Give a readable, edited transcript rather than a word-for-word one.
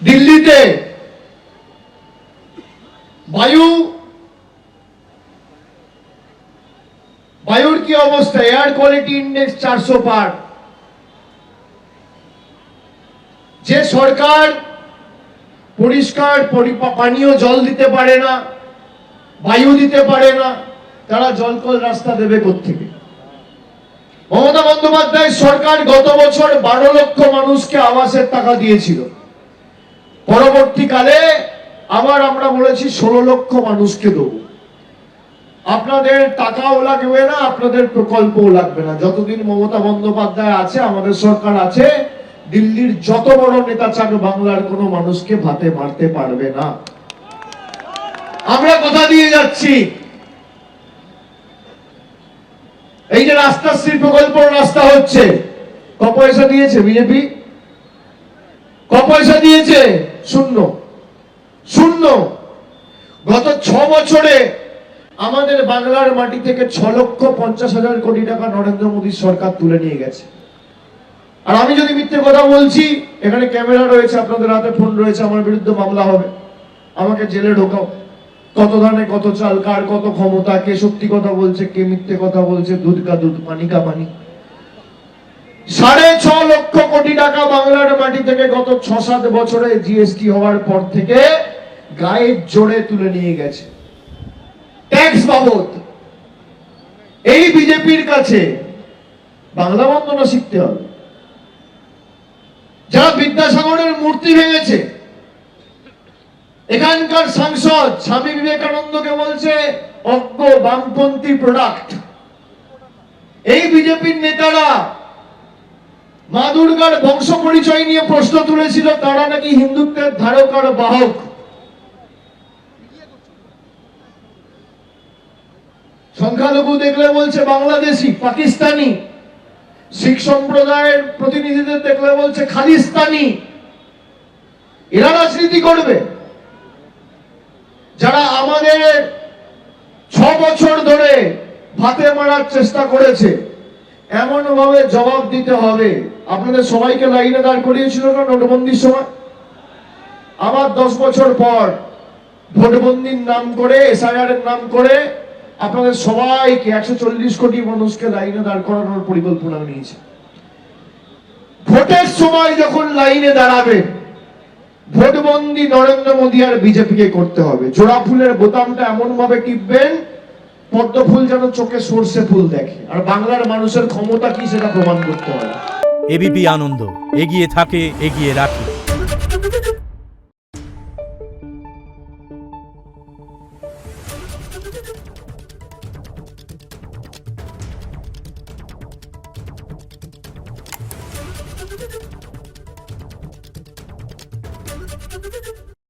দিল্লিতে বায়ুর কি অবস্থা? এয়ার কোয়ালিটি ইন্ডেক্স 400 পার। যে সরকার পরিষ্কার পানীয় জল দিতে পারে না, বায়ু দিতে পারে না, তারা জলকল রাস্তা দেবে কোত্থেকে? মমতা বন্দ্যোপাধ্যায় সরকার গত বছর 12 লক্ষ মানুষকে আবাসের টাকা দিয়েছিল। পরবর্তীকালে আবার আমরা বলেছি 16 লক্ষ মানুষকে দেব। আপনাদের টাকাও লাগবে না, আপনাদের প্রকল্পও লাগবে না। যতদিন মমতা বন্দ্যোপাধ্যায় আছে, আমাদের সরকার আছে, দিল্লির যত বড় নেতা চাক বাংলার কোন মানুষকে ভাতে মারতে পারবে না। আমরা কথা দিয়ে যাচ্ছি। এই যে রাস্তাশ্রী প্রকল্প রাস্তা হচ্ছে, ক পয়সা দিয়েছে বিজেপি? ক পয়সা দিয়েছে? শূন্য, শূন্য। গত 6 বছরে আমাদের বাংলার মাটি থেকে 6,50,000 কোটি টাকা নরেন্দ্র মোদীর সরকার তুলে নিয়ে গেছে। আর আমি যদি মিথ্যে কথা বলছি, এখানে ক্যামেরা রয়েছে, আপনাদের হাতে ফোন রয়েছে, আমার বিরুদ্ধে মামলা হবে, আমাকে জেলে ঢোকাও। কত ধানে কত চাল, কার কত ক্ষমতা, কে সত্যি কথা বলছে, কে মিথ্যে কথা বলছে, দুধ কা দুধ, পানি কা পানি। 6.5 লক্ষ কোটি টাকা বাংলার মাটি থেকে গত 6-7 বছরে জিএসটি হওয়ার পর থেকে গায়ের জোরে তুলে নিয়ে গেছে ট্যাক্স বাবদ। এই বিজেপির কাছে বাংলা বন্দনা শিখতে হবে। যারা বিদ্যাসাগরের মূর্তি ভেঙেছে, এখানকার সাংসদ স্বামী বিবেকানন্দকে বলছে অজ্ঞ বামপন্থী প্রোডাক্ট। এই বিজেপির নেতারা মা দুর্গার বংশ পরিচয় নিয়ে প্রশ্ন তুলেছিল, তারা নাকি হিন্দুত্বের ধারক আর বাহক। সংখ্যালঘু দেখলে বলছে বাংলাদেশি, পাকিস্তানি। শিখ সম্প্রদায়ের প্রতিনিধিদের দেখলে বলছে খালিস্তানি। এরা রাজনীতি করবে? যারা আমাদের 6 বছর ধরে ভাতে মারার চেষ্টা করেছে, এমন ভাবে জবাব দিতে হবে। আপনাদের সবাইকে লাইনে দাঁড় করিয়েছিল না নোটবন্দির সময়? আবার 10 বছর পর ভোটবন্দির নাম করে, এসআইআর এর নাম করে আপনাদের সবাইকে 140 কোটি মানুষকে লাইনে দাঁড় করানোর পরিকল্পনা নিয়েছে। ভোটের সময় যখন লাইনে দাঁড়াবে, ভোটবন্দি নরেন্দ্র মোদী আর বিজেপিকে করতে হবে। জোড়া ফুলের বোতামটা এমন ভাবে টিপবেন, পদ্ম ফুল যেন চোখে সর্ষে ফুল দেখে। আর বাংলার মানুষের ক্ষমতা কি সেটা প্রমাণ করতে হবে। এবিপি আনন্দ, এগিয়ে থাকে, এগিয়ে রাখে।